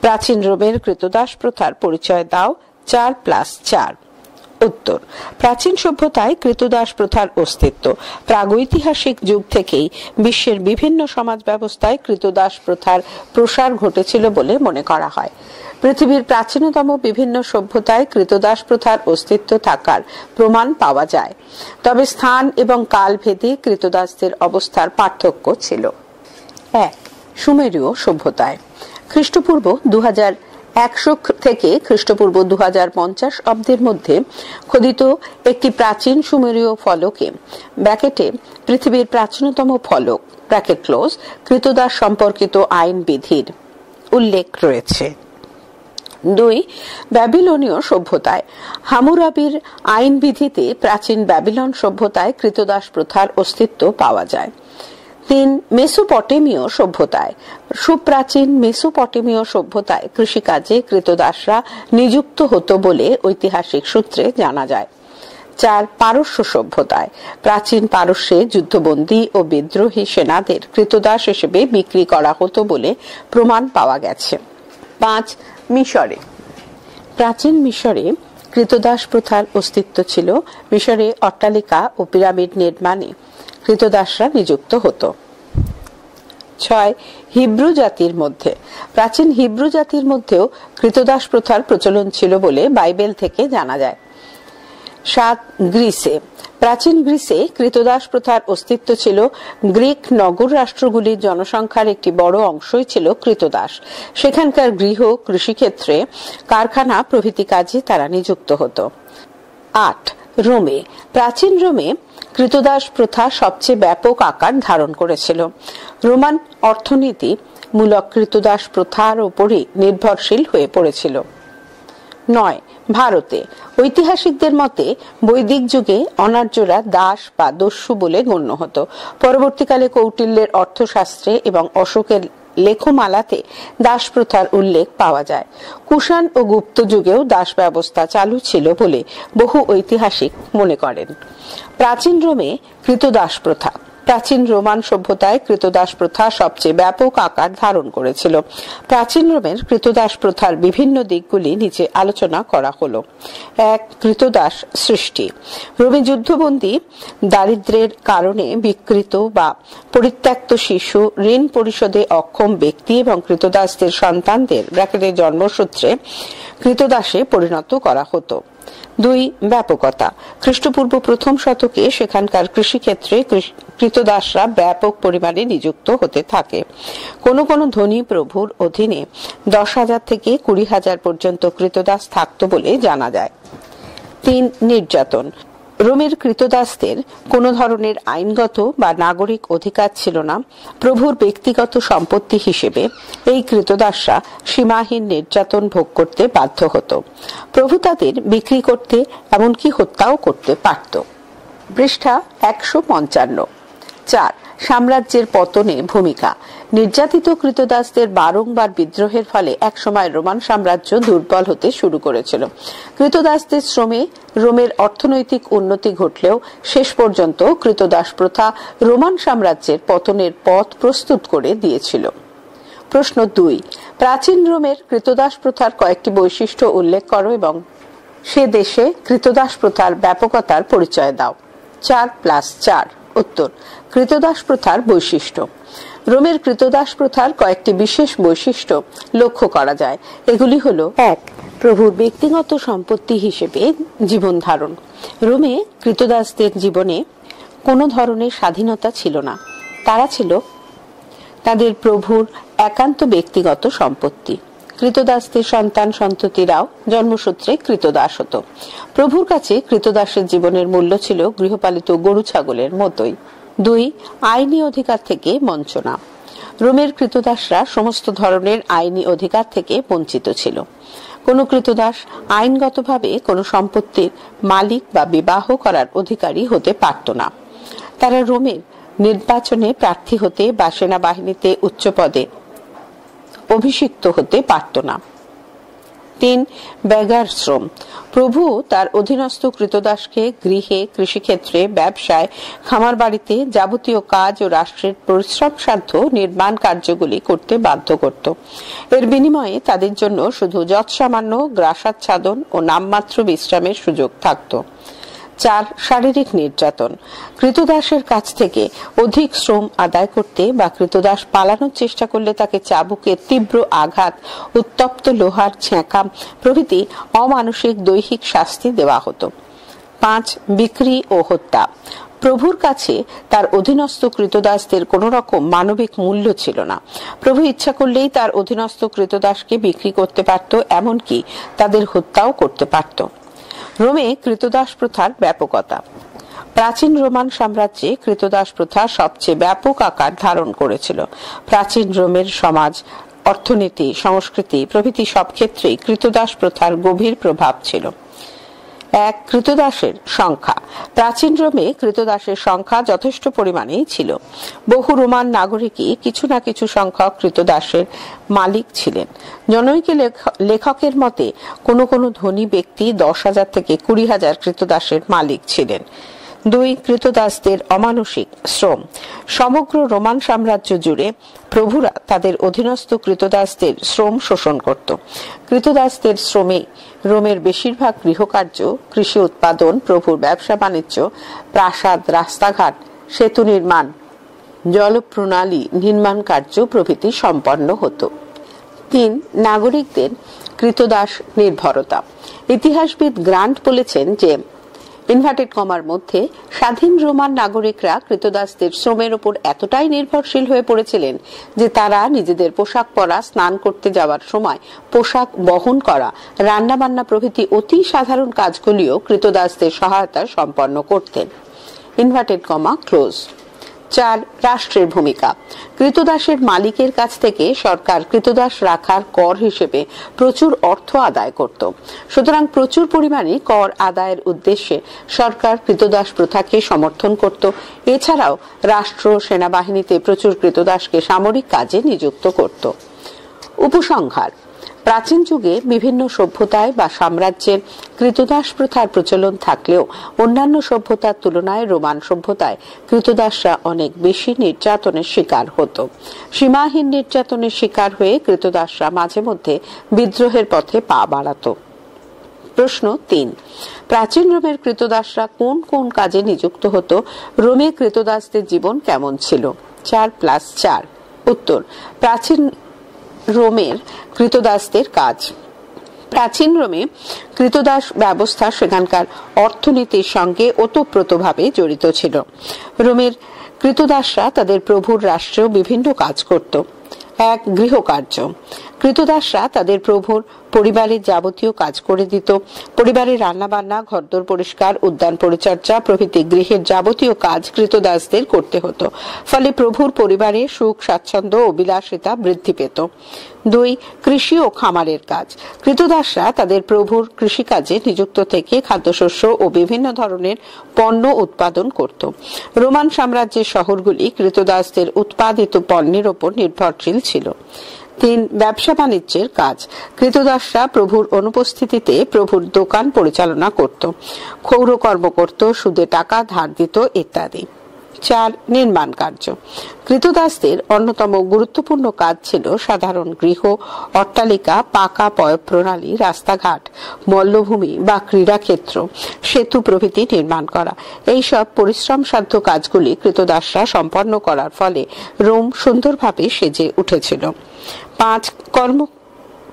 প্রাচীন রোমের কৃতদাস প্রথার পরিচয় দাও। 4+4। উত্তর, প্রাচীন সভ্যতায় কৃতদাস প্রথার অস্তিত্ব প্রাগৈতিহাসিক যুগ থেকেই বিশ্বের বিভিন্ন সমাজ ব্যবস্থায় কৃতদাস প্রথার প্রসার ঘটেছিল বলে মনে করা হয়। পৃথিবীর প্রাচীনতম বিভিন্ন সভ্যতায় কৃতদাস প্রথার অস্তিত্ব থাকার প্রমাণ পাওয়া যায়, তবে স্থান এবং কাল ভেদে কৃতদাসদের অবস্থার পার্থক্য ছিল। 1. সুমেরীয় সভ্যতায় খ্রিস্টপূর্ব 2100 থেকে খ্রিস্টপূর্ব 2050 অব্দের মধ্যে খোদিত একটি প্রাচীন সুমেরীয় ফলকে ব্র্যাকেটে পৃথিবীর প্রাচীনতম ফলক ব্র্যাকেট ক্লোজ কৃতদাস সম্পর্কিত আইন বিধির উল্লেখ রয়েছে। 2. ব্যাবিলনীয় সভ্যতায় হামুরাবির আইন বিধিতে প্রাচীন ব্যাবিলন সভ্যতায় কৃতদাস প্রথার অস্তিত্ব পাওয়া যায়। 3. মেসোপটেমীয় সভ্যতায়। সুপ্রাচীন মেসোপটেমীয় সভ্যতায় কৃষিকাজে কৃতদাসরা নিযুক্ত হতো বলে ঐতিহাসিক সূত্রে জানা যায়। 4. পারস্য সভ্যতায়। প্রাচীন পারস্যে যুদ্ধবন্দী ও বিদ্রোহী সেনাদের কৃতদাস হিসেবে বিক্রি করা হতো বলে প্রমাণ পাওয়া গেছে। 5. মিশরে। প্রাচীন মিশরে কৃতদাস প্রথার অস্তিত্ব ছিল। মিশরে অট্টালিকা ও পিরামিড নির্মাণে কৃতদাসরা নিযুক্ত হতো। 6. হিব্রু জাতির মধ্যে। প্রাচীন হিব্রু জাতির মধ্যেও কৃতদাস প্রথার প্রচলন ছিল বলে বাইবেল থেকে জানা যায়। 7. গ্রিসে। প্রাচীন গ্রিসে কৃতদাস প্রথার অস্তিত্ব ছিল। গ্রিক নগর রাষ্ট্রগুলির জনসংখ্যার একটি বড় অংশই ছিল কৃতদাস। সেখানকার গৃহ, কৃষিক্ষেত্রে, কারখানা প্রভৃতি কাজে তারা নিযুক্ত হতো। 8. রোমে। প্রাচীন রোমে কৃতদাস প্রথা সবচেয়ে ব্যাপক আকার ধারণ করেছিল। রোমান অর্থনীতি মূলক কৃতদাস প্রথার উপরই নির্ভরশীল হয়ে পড়েছিল। 9. ভারতে। ঐতিহাসিকদের মতে বৈদিক যুগে অনার্যরা দাস বা দস্যু বলে গণ্য হতো। পরবর্তীকালে কৌটিল্যের অর্থশাস্ত্রে এবং অশোকের লেখমালাতে দাস প্রথার উল্লেখ পাওয়া যায়। কুষাণ ও গুপ্ত যুগেও দাস ব্যবস্থা চালু ছিল বলে বহু ঐতিহাসিক মনে করেন। প্রাচীন রোমে কৃতদাস প্রথা। প্রাচীন রোমান সভ্যতায় কৃতদাস প্রথা সবচেয়ে ব্যাপক আকার ধারণ করেছিল। প্রাচীন রোমের কৃতদাস প্রথার বিভিন্ন দিকগুলি নিচে আলোচনা করা হলো। 1. কৃতদাস সৃষ্টি। রোমে যুদ্ধবন্দী, দারিদ্র্যের কারণে বিকৃত বা পরিত্যক্ত শিশু, ঋণ পরিশোধে অক্ষম ব্যক্তি এবং কৃতদাসদের সন্তানদের ব্র্যাকেটে জন্মসূত্রে কৃতদাসে পরিণত করা হতো। 2. ব্যাপকতা। খ্রিস্টপূর্ব প্রথম শতকে সেখানকার কৃষিক্ষেত্রে কৃতদাসরা ব্যাপক পরিমাণে নিযুক্ত হতে থাকে। কোন কোন ধনী প্রভুর অধীনে 10,000 থেকে 20,000 পর্যন্ত কৃতদাস থাকত বলে জানা যায়। 3. নির্যাতন। রোমের কৃতদাসদের কোন ধরনের আইনগত বা নাগরিক অধিকার ছিল না। প্রভুর ব্যক্তিগত সম্পত্তি হিসেবে এই কৃতদাসরা সীমাহীন নির্যাতন ভোগ করতে বাধ্য হতো। প্রভু তাদের বিক্রি করতে, এমনকি হত্যাও করতে পারত। পৃষ্ঠা 155। 4. সাম্রাজ্যের পতনে ভূমিকা। নির্যাতিত কৃতদাসদের বারংবার বিদ্রোহের ফলে একসময় রোমান সাম্রাজ্য দুর্বল হতে শুরু করেছিল। কৃতদাসদের শ্রমে রোমের অর্থনৈতিক উন্নতি ঘটলেও শেষ পর্যন্ত কৃতদাস প্রথা রোমান সাম্রাজ্যের পতনের পথ প্রস্তুত করে দিয়েছিল। প্রশ্ন 2. প্রাচীন রোমের কৃতদাস প্রথার কয়েকটি বৈশিষ্ট্য উল্লেখ করো এবং সে দেশে কৃতদাস প্রথার ব্যাপকতার পরিচয় দাও। 4+4। উত্তর: কৃতদাস প্রথার বৈশিষ্ট্য। রোমের কৃতদাস প্রথার কয়েকটি বিশেষ বৈশিষ্ট্য লক্ষ্য করা যায়। এগুলি হলো: 1. প্রভুর ব্যক্তিগত সম্পত্তি হিসেবে জীবন ধারণ। রোমে কৃতদাসদের জীবনে কোনো ধরনের স্বাধীনতা ছিল না। তারা ছিল তাদের প্রভুর একান্ত ব্যক্তিগত সম্পত্তি। কৃতদাসদের সন্তান সন্ততিরাও জন্মসূত্রে কৃতদাস হতো। প্রভুর কাছে কৃতদাসের জীবনের মূল্য ছিল গৃহপালিত গরু ছাগলের মতোই। 2. আইনি অধিকার থেকে বঞ্চনা। রোমের কৃতদাসরা সমস্ত ধরনের আইনি অধিকার থেকে বঞ্চিত ছিল। কোন কৃতদাস আইনগতভাবে কোন সম্পত্তির মালিক বা বিবাহ করার অধিকারী হতে পারত না। তারা রোমের নির্বাচনে প্রার্থী হতে বা সেনাবাহিনীতে উচ্চ পদে অভিষিক্ত হতে পারত না। 3. বেগার শ্রম। প্রভু তার অধীনস্থ কৃতদাসকে গৃহে, কৃষিক্ষেত্রে, ব্যবসায়, খামার বাড়িতে যাবতীয় কাজ ও রাষ্ট্রের পরিশ্রম সাধ্য নির্মাণ কার্যগুলি করতে বাধ্য করত। এর বিনিময়ে তাদের জন্য শুধু যৎসামান্য গ্রাসাচ্ছাদন ও নামমাত্র বিশ্রামের সুযোগ থাকত। 4. শারীরিক নির্যাতন। কৃতদাসের কাছ থেকে অধিক শ্রম আদায় করতে বা কৃতদাস পালানোর চেষ্টা করলে তাকে চাবুকের তীব্র আঘাত, উত্তপ্ত লোহার ছ্যাঁকা প্রভৃতি অমানসিক দৈহিক শাস্তি দেওয়া হতো। 5. বিক্রি ও হত্যা। প্রভুর কাছে তার অধীনস্থ কৃতদাসদের কোন রকম মানবিক মূল্য ছিল না। প্রভু ইচ্ছা করলেই তার অধীনস্থ কৃতদাসকে বিক্রি করতে পারত, এমনকি তাদের হত্যাও করতে পারত। রোমে কৃতদাস প্রথার ব্যাপকতা। প্রাচীন রোমান সাম্রাজ্যে কৃতদাস প্রথা সবচেয়ে ব্যাপক আকার ধারণ করেছিল। প্রাচীন রোমের সমাজ, অর্থনীতি, সংস্কৃতি প্রভৃতি সব ক্ষেত্রেই কৃতদাস প্রথার গভীর প্রভাব ছিল। এক, কৃতদাসের সংখ্যা। প্রাচীন রোমে কৃতদাসের সংখ্যা যথেষ্ট পরিমাণেই ছিল। বহু রোমান নাগরিকই কিছু না কিছু সংখ্যক কৃতদাসের মালিক ছিলেন। জনৈক লেখকের মতে কোনো কোনো ধনী ব্যক্তি 10,000 থেকে 20,000 কৃতদাসের মালিক ছিলেন। দুই, কৃতদাসদের অমানসিক শ্রম। সমগ্র রোমান সাম্রাজ্য জুড়ে প্রভুরা তাদের অধীনস্থ কৃতদাসদের শ্রম শোষণ করত। কৃতদাসদের শ্রমে রোমের বেশিরভাগ গৃহকার্য, কৃষি উৎপাদন, প্রভুর ব্যবসা বাণিজ্য, প্রাসাদ, রাস্তাঘাট, সেতু নির্মাণ, জলপ্রণালী নির্মাণ কার্য প্রভৃতি সম্পন্ন হতো। তিন, নাগরিকদের কৃতদাস নির্ভরতা। ইতিহাসবিদ গ্রান্ট বলেছেন যে ইনভার্টেড কমার মধ্যে স্বাধীন রোমান নাগরিকরা কৃতদাসদের শ্রমের উপর এতটাই নির্ভরশীল হয়ে পড়েছিলেন যে তারা নিজেদের পোশাক পরা, স্নান করতে যাওয়ার সময় পোশাক বহন করা, রান্নাবান্না প্রভৃতি অতি সাধারণ কাজগুলিও কৃতদাসদের সহায়তায় সম্পন্ন করতেন। Inverted comma close. চার, রাষ্ট্রের ভূমিকা। কৃতদাসের মালিকের কাছ থেকে সরকার কৃতদাস রাখার কর হিসেবে প্রচুর অর্থ আদায় করত। সুতরাং প্রচুর পরিমাণে কর আদায়ের উদ্দেশ্যে সরকার কৃতদাস প্রথাকে সমর্থন করত। এছাড়াও রাষ্ট্র সেনাবাহিনীতে প্রচুর কৃতদাসকে সামরিক কাজে নিযুক্ত করত। উপসংহার: প্রাচীন যুগে বিভিন্ন সভ্যতায় বা সাম্রাজ্যের কৃতদাস প্রথার প্রচলন থাকলেও অন্যান্য সভ্যতার তুলনায় রোমান সভ্যতায় কৃতদাসরা অনেক বেশি নির্যাতনের শিকার হতো। সীমাহীন নির্যাতনের শিকার হয়ে কৃতদাসরা মাঝে মধ্যে বিদ্রোহের পথে পা বাড়াত। প্রশ্ন 3, প্রাচীন রোমের কৃতদাসরা কোন কোন কাজে নিযুক্ত হতো? রোমে কৃতদাসদের জীবন কেমন ছিল? 4+4। উত্তর: প্রাচীন রোমের কৃতদাসদের কাজ। প্রাচীন রোমে কৃতদাস ব্যবস্থা সেখানকার অর্থনীতির সঙ্গে ওতপ্রোতভাবে জড়িত ছিল। রোমের কৃতদাসরা তাদের প্রভুর রাষ্ট্রেও বিভিন্ন কাজ করত। 1, গৃহকার্য। কৃতদাসরা তাদের প্রভুর পরিবারের যাবতীয় কাজ করে দিত। পরিবারের রান্নাবান্না, ঘরদোর পরিষ্কার, উদ্যান পরিচর্যা প্রভৃতি গৃহের যাবতীয় কাজ কৃতদাসদের করতে হতো। ফলে প্রভুর পরিবারে সুখ, স্বাচ্ছন্দ্য ও বিলাসিতা বৃদ্ধি পেত। 2, কৃষি ও খামারের কাজ। কৃতদাসরা তাদের প্রভুর কৃষিকাজে নিযুক্ত থেকে খাদ্যশস্য ও বিভিন্ন ধরনের পণ্য উৎপাদন করত। রোমান সাম্রাজ্যের শহরগুলি কৃতদাসদের উৎপাদিত পণ্যের ওপর নির্ভরশীল ছিল। 3, ব্যবসা বাণিজ্যের কাজ। কৃতদাসরা প্রভুর অনুপস্থিতিতে প্রভুর দোকান পরিচালনা করত, ক্ষৌরকর্ম করত, সুদে টাকা ধার দিত ইত্যাদি। 4, নির্মাণ কার্য। কৃতদাসদের অন্যতম গুরুত্বপূর্ণ কাজ ছিল সাধারণ গৃহ, অট্টালিকা, পাকা পয়ঃপ্রণালী, রাস্তাঘাট, মল্লভূমি বা ক্রীড়াক্ষেত্র, সেতু প্রভৃতি নির্মাণ করা। এইসব পরিশ্রমসাধ্য কাজগুলি কৃতদাসরা সম্পন্ন করার ফলে রোম সুন্দরভাবে সেজে উঠেছিল। 5,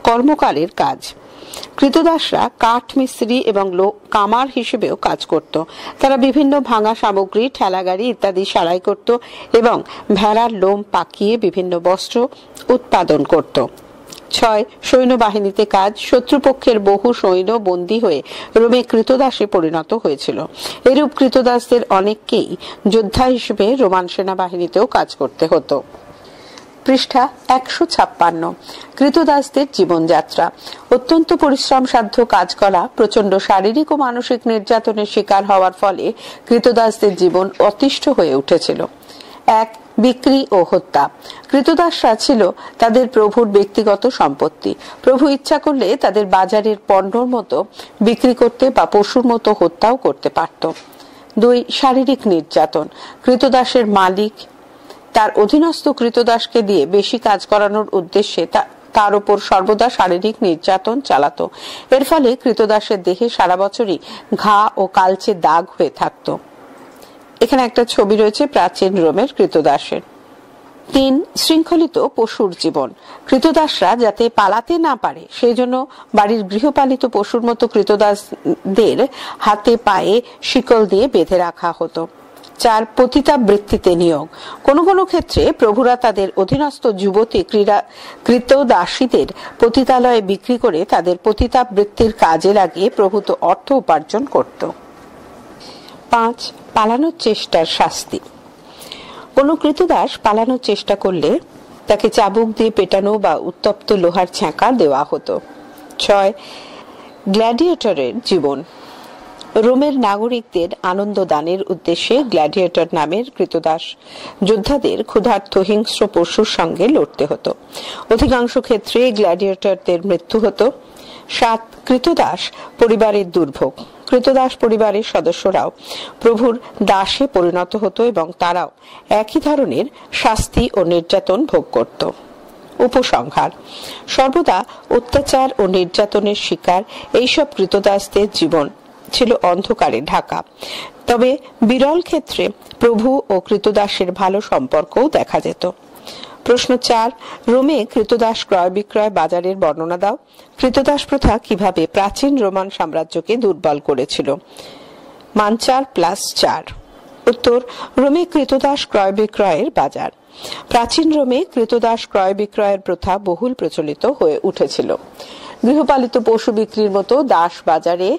কর্মকারের কাজ। কৃতদাসরা কাঠ মিস্ত্রি এবং কামার হিসেবেও কাজ করত। তারা বিভিন্ন ভাঙা সামগ্রী, ঠেলাগাড়ি ইত্যাদি সারাই করত এবং ভেড়ার লোম পাকিয়ে বিভিন্ন বস্ত্র উৎপাদন করত। 6, সৈন্যবাহিনীতে কাজ। শত্রুপক্ষের বহু সৈন্য বন্দী হয়ে রোমে কৃতদাসে পরিণত হয়েছিল। এরূপ কৃতদাসদের অনেককেই যোদ্ধা হিসেবে রোমান সেনাবাহিনীতেও কাজ করতে হতো। পৃষ্ঠা 156। কৃতদাসদের জীবনযাত্রা। অত্যন্ত পরিশ্রম সাধ্য কাজ করা, প্রচন্ড শারীরিক ও মানসিক নির্যাতনের শিকার হওয়ার ফলে কৃতদাসদের জীবন অতিষ্ঠ হয়ে উঠেছিল। 1, বিক্রি ও হত্যা। কৃতদাসরা ছিল তাদের প্রভুর ব্যক্তিগত সম্পত্তি। প্রভু ইচ্ছা করলে তাদের বাজারের পণ্যর মতো বিক্রি করতে বা পশুর মতো হত্যাও করতে পারত। 2, শারীরিক নির্যাতন। কৃতদাসের মালিক তার অধীনস্থ কৃতদাসকে দিয়ে বেশি কাজ করানোর উদ্দেশ্যে তার উপর সর্বদা শারীরিক নির্যাতন চালাতো। এর ফলে কৃতদাসের দেহে সারা বছরই ঘা ও কালচে দাগ হয়ে থাকত। এখানে একটা ছবি রয়েছে প্রাচীন রোমের কৃতদাসের। 3, শৃঙ্খলিত পশুর জীবন। কৃতদাসরা যাতে পালাতে না পারে সেই জন্য বাড়ির গৃহপালিত পশুর মতো কৃতদাসদের হাতে পায়ে শিকল দিয়ে বেঁধে রাখা হতো। 4, পতিতাবৃত্তিতে নিয়োগ। কোন কোন ক্ষেত্রে প্রভুরা তাদের অধীনস্থ যুবতী কৃতদাসীদের পতিতালয়ে বিক্রি করে তাদের পতিতাবৃত্তির কাজে লাগিয়ে প্রভূত অর্থ উপার্জন করত। 5, পালানোর চেষ্টার শাস্তি। কোন কৃতদাস পালানোর চেষ্টা করলে তাকে চাবুক দিয়ে পেটানো বা উত্তপ্ত লোহার ছ্যাঁকা দেওয়া হতো। 6, গ্ল্যাডিয়েটরের জীবন। রোমের নাগরিকদের আনন্দ দানের উদ্দেশ্যে গ্ল্যাডিয়েটর নামের কৃতদাস যোদ্ধাদের ক্ষুধার্ত হিংস্র পশুর সঙ্গে লড়তে হতো। অধিকাংশ ক্ষেত্রে গ্ল্যাডিয়েটরদের মৃত্যু হতো। 7 কৃতদাস পরিবারের দুর্ভোগ। কৃতদাস পরিবারের সদস্যরাও প্রভুর দাসে পরিণত হতো এবং তারাও একই ধরনের শাস্তি ও নির্যাতন ভোগ করত। উপসংহার: সর্বদা অত্যাচার ও নির্যাতনের শিকার এইসব কৃতদাসদের জীবন ছিল অন্ধকারে ঢাকা। তবে বিরল ক্ষেত্রে প্রভু ও কৃতদাসের ভালো সম্পর্কও দেখা যেত। প্রশ্ন 4, রোমে কৃতদাস ক্রয় বিক্রয় বাজারের বর্ণনা দাও। কৃতদাস প্রথা কিভাবে প্রাচীন রোমান সাম্রাজ্যকে দুর্বল করেছিল? মান 4+4। উত্তর: রোমে কৃতদাস ক্রয় বিক্রয়ের বাজার। প্রাচীন রোমে কৃতদাস ক্রয় বিক্রয়ের প্রথা বহুল প্রচলিত হয়ে উঠেছিল। গৃহপালিত পশু বিক্রির মতো দাস বাজারে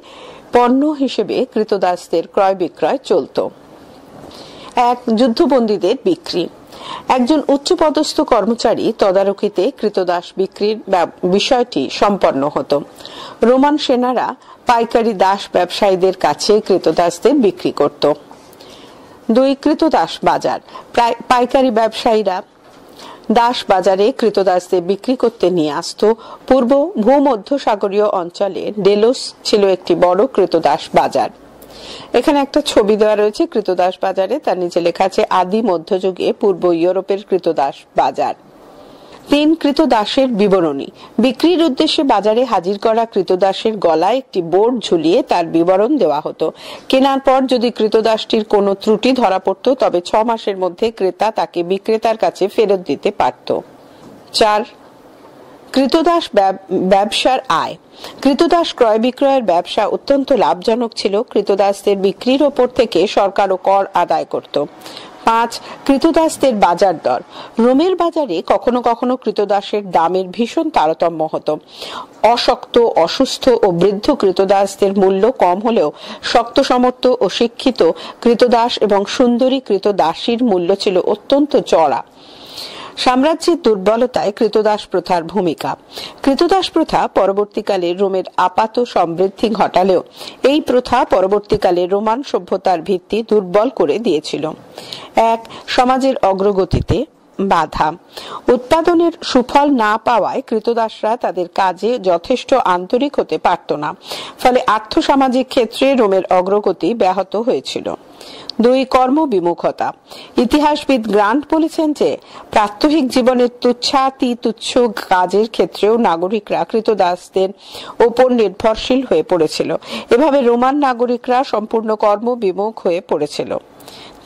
পণ্য হিসেবে কৃতদাসদের ক্রয় বিক্রয় চলত। 1. যুদ্ধবন্দীদের বিক্রি। একজন উচ্চপদস্থ কর্মচারী তদারকিতে কৃতদাস বিক্রির বিষয়টি সম্পন্ন হতো। রোমান সেনারা পাইকারি দাস ব্যবসায়ীদের কাছে কৃতদাসদের বিক্রি করত। 2. কৃতদাস বাজার। পাইকারি ব্যবসায়ীরা দাস বাজারে কৃতদাসদের বিক্রি করতে নিয়ে আসত। পূর্ব ভূমধ্যসাগরীয় অঞ্চলে ডেলোস ছিল একটি বড় কৃতদাস বাজার। এখানে একটা ছবি দেওয়া রয়েছে কৃতদাস বাজারে, তার নিচে লেখা আছে আদি মধ্যযুগে পূর্ব ইউরোপের কৃতদাস বাজার। 3. কৃতদাসের বিবরণী। বিক্রির উদ্দেশ্যে বাজারে হাজির করা কৃতদাসের গলায় একটি বোর্ড ঝুলিয়ে তার বিবরণ দেওয়া হতো। কেনার পর যদি কৃতদাসটির কোনো ত্রুটি ধরা পড়ত তবে 6 মাসের মধ্যে ক্রেতা তাকে বিক্রেতার কাছে ফেরত দিতে পারত। 4. কৃতদাস ব্যবসার আয়। কৃতদাস ক্রয় বিক্রয়ের ব্যবসা অত্যন্ত লাভজনক ছিল। কৃতদাসদের বিক্রির ওপর থেকে সরকারও কর আদায় করত। 5. কৃতদাসদের বাজার দর। রোমের বাজারে কখনো কখনো কৃতদাসের দামের ভীষণ তারতম্য হতো। অশক্ত, অসুস্থ ও বৃদ্ধ কৃতদাসদের মূল্য কম হলেও শক্ত সমর্থ ও শিক্ষিত কৃতদাস এবং সুন্দরী কৃতদাসীর মূল্য ছিল অত্যন্ত চড়া। সাম্রাজ্যের দুর্বলতায় কৃতদাস প্রথার ভূমিকা। কৃতদাস প্রথা পরবর্তীকালে রোমের আপাত সমৃদ্ধি ঘটালেও এই প্রথা পরবর্তীকালে রোমান সভ্যতার ভিত্তি দুর্বল করে দিয়েছিল। 1. সমাজের অগ্রগতিতে বাধা। উৎপাদনের সুফল না পাওয়ায় কৃতদাসরা তাদের কাজে যথেষ্ট আন্তরিক হতে পারত না। ফলে আর্থসামাজিক ক্ষেত্রে রোমের অগ্রগতি ব্যাহত হয়েছিল। 2. কর্মবিমুখতা। ইতিহাসবিদ গ্রান্ট বলেছেন যে প্রাত্যহিক জীবনের তুচ্ছাতি তুচ্ছ কাজের ক্ষেত্রেও নাগরিকরা কৃতদাসদের ওপর নির্ভরশীল হয়ে পড়েছিল। এভাবে রোমান নাগরিকরা সম্পূর্ণ কর্মবিমুখ হয়ে পড়েছিল।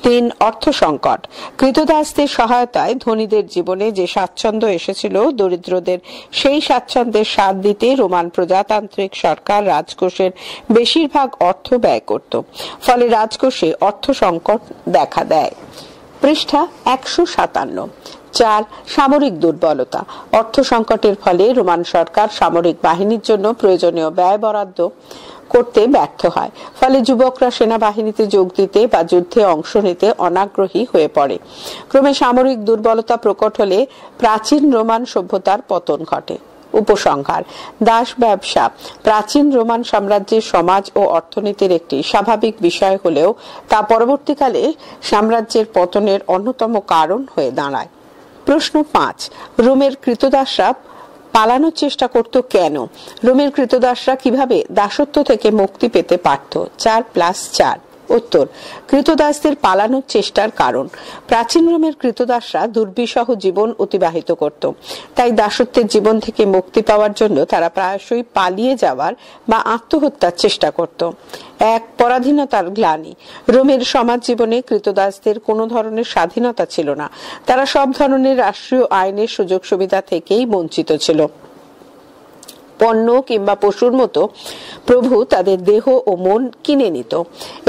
3. অর্থ সংকট। কৃতদাসদের সহায়তায় ধনীদের জীবনে যে স্বাচ্ছন্দ্য এসেছিল, দরিদ্রদের সেই স্বাচ্ছন্দ্যের স্বাদ দিতে রোমান প্রজাতান্ত্রিক সরকার রাজকোষের বেশিরভাগ অর্থ ব্যয় করত। ফলে রাজকোষে অর্থ সংকট দেখা দেয়। পৃষ্ঠা 157। 4. সামরিক দুর্বলতা। অর্থ সংকটের ফলে রোমান সরকার সামরিক বাহিনীর জন্য প্রয়োজনীয় ব্যয় বরাদ্দ করতে ব্যর্থ হয়। ফলে যুবকরা সেনাবাহিনীতে যোগ দিতে বা যুদ্ধে অংশ নিতে অনাগ্রহী হয়ে পড়ে। ক্রমে সামরিক দুর্বলতা প্রকট হলে প্রাচীন রোমান সভ্যতার পতন ঘটে। উপসংহার: দাস ব্যবসা প্রাচীন রোমান সাম্রাজ্যের সমাজ ও অর্থনীতির একটি স্বাভাবিক বিষয় হলেও তা পরবর্তীকালে সাম্রাজ্যের পতনের অন্যতম কারণ হয়ে দাঁড়ায়। প্রশ্ন 5. রোমের কৃতদাসরা পালানোর চেষ্টা করত কেন? রোমের কৃতদাসরা কিভাবে দাসত্ব থেকে মুক্তি পেতে পারত? 4+4। উত্তর: কৃতদাসদের পালানোর চেষ্টার কারণ। প্রাচীন রোমের কৃতদাসরা দুর্বিষহ জীবন অতিবাহিত করত। তাই দাসত্বের জীবন থেকে মুক্তি পাওয়ার জন্য তারা প্রায়শই পালিয়ে যাওয়ার বা আত্মহত্যার চেষ্টা করত। 1. পরাধীনতার গ্লানি। রোমের সমাজ জীবনে কৃতদাসদের কোনো ধরনের স্বাধীনতা ছিল না। তারা সব ধরনের রাষ্ট্রীয় আইনের সুযোগ সুবিধা থেকেই বঞ্চিত ছিল। পণ্য কিংবা পশুর মতো প্রভু তাদের দেহ ও মন কিনে নিত।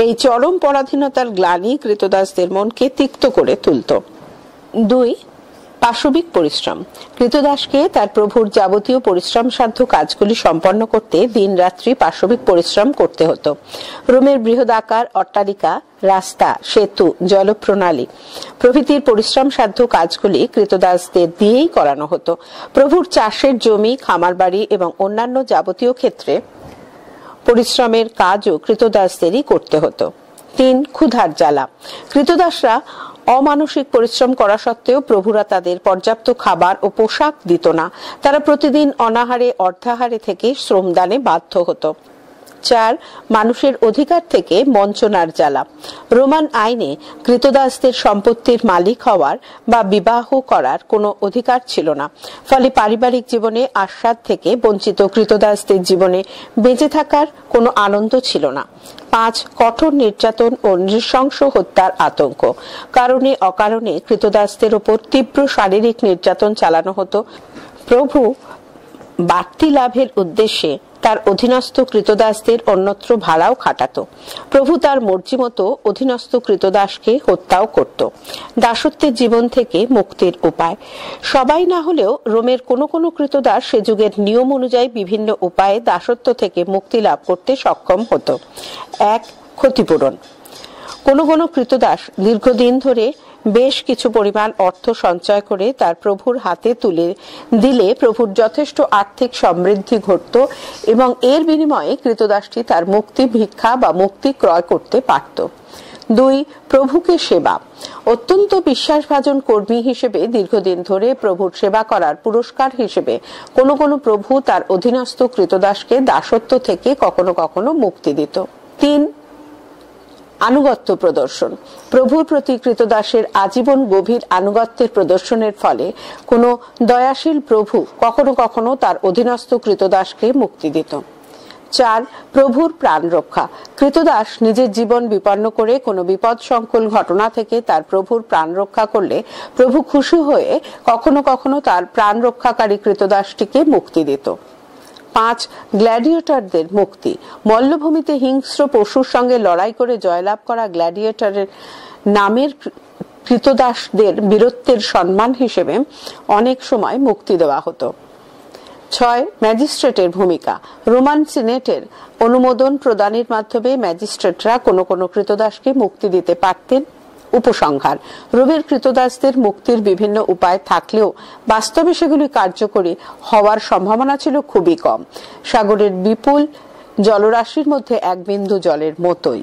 এই চরম পরাধীনতার গ্লানি কৃতদাসদের মনকে তিক্ত করে তুলত। 2. পাশবিক পরিশ্রম। কৃতদাসকে তার প্রভুর যাবতীয় পরিশ্রম সাধ্য কাজগুলি সম্পন্ন করতে দিন রাত্রি পাশবিক পরিশ্রম করতে হতো। রোমের বৃহদাকার অট্টালিকা, রাস্তা, সেতু, জলপ্রণালী প্রভৃতির পরিশ্রম সাধ্য কাজগুলি কৃতদাসদের দিয়েই করানো হতো। প্রভুর চাষের জমি, খামার বাড়ি এবং অন্যান্য যাবতীয় ক্ষেত্রে পরিশ্রমের কাজও কৃতদাসদেরই করতে হতো। 3. ক্ষুধার জ্বালা। কৃতদাসরা অমানসিক পরিশ্রম করা সত্ত্বেও প্রভুরা তাদের পর্যাপ্ত খাবার ও পোশাক দিত না। তারা প্রতিদিন অনাহারে অর্ধাহারে থেকে শ্রমদানে বাধ্য হতো। 4. মানুষের অধিকার থেকে বঞ্চনার জ্বালা। রোমান আইনে কৃতদাসদের সম্পত্তির মালিক হওয়ার বা বিবাহ করার কোনো অধিকার ছিল না। ফলে পারিবারিক জীবনে আস্বাদ থেকে বঞ্চিত কৃতদাসদের জীবনে বেঁচে থাকার কোনো আনন্দ ছিল না। 5. কঠোর নির্যাতন ও নৃশংস হত্যার আতঙ্ক। কারণে অকারণে কৃতদাসদের ওপর তীব্র শারীরিক নির্যাতন চালানো হতো। প্রভু বাড়তি লাভের উদ্দেশ্যে তার অধীনস্থ কৃতদাসদের অন্যত্র ভাড়াও খাটাতো। প্রভু তার মর্জি মতো অধীনস্থ কৃতদাসকে হত্যাও করত। দাসত্বের জীবন থেকে মুক্তির উপায়। সবাই না হলেও রোমের কোনো কোনো কৃতদাস সে যুগের নিয়ম অনুযায়ী বিভিন্ন উপায়ে দাসত্ব থেকে মুক্তি লাভ করতে সক্ষম হতো। 1. ক্ষতিপূরণ। কোনো কোনো কৃতদাস দীর্ঘদিন ধরে বেশ কিছু পরিমাণ অর্থ সঞ্চয় করে তার প্রভুর হাতে তুলে দিলে প্রভুর যথেষ্ট আর্থিক সমৃদ্ধি ঘটত এবং এর বিনিময়ে কৃতদাসটি তার মুক্তি ভিক্ষা বা মুক্তি ক্রয় করতে পারত। 2. প্রভুকে সেবা। অত্যন্ত বিশ্বাসভাজন কর্মী হিসেবে দীর্ঘদিন ধরে প্রভুর সেবা করার পুরস্কার হিসেবে কোনো কোনো প্রভু তার অধীনস্থ কৃতদাসকে দাসত্ব থেকে কখনো কখনো মুক্তি দিত। 3. আনুগত্য প্রদর্শন। প্রভুর প্রতি কৃতদাসের আজীবন গভীর আনুগত্যের প্রদর্শনের ফলে কোন দয়াশীল প্রভু কখনো কখনো তার অধীনস্থ কৃতদাসকে মুক্তি দিত। 4. প্রভুর প্রাণ রক্ষা। কৃতদাস নিজের জীবন বিপন্ন করে কোনো বিপদ সংকুল ঘটনা থেকে তার প্রভুর প্রাণ রক্ষা করলে প্রভু খুশি হয়ে কখনো কখনো তার প্রাণ রক্ষাকারী কৃতদাসটিকে মুক্তি দিত। 5. গ্ল্যাডিয়েটরদের মুক্তি। মল্লভূমিতে হিংস্র পশুর সঙ্গে লড়াই করে জয়লাভ করা গ্ল্যাডিয়েটরের নামের কৃতদাসদের বীরত্বের সম্মান হিসেবে অনেক সময় মুক্তি দেওয়া হতো। 6. ম্যাজিস্ট্রেটের ভূমিকা। রোমান সিনেটের অনুমোদন প্রদানের মাধ্যমে ম্যাজিস্ট্রেটরা কোনো কোনো কৃতদাসকে মুক্তি দিতে পারতেন। উপসংহার। রোমের কৃতদাসদের মুক্তির বিভিন্ন উপায় থাকলেও বাস্তবে সেগুলি কার্যকরী হওয়ার সম্ভাবনা ছিল খুবই কম। সাগরের বিপুল জলরাশির মধ্যে এক বিন্দু জলের মতোই।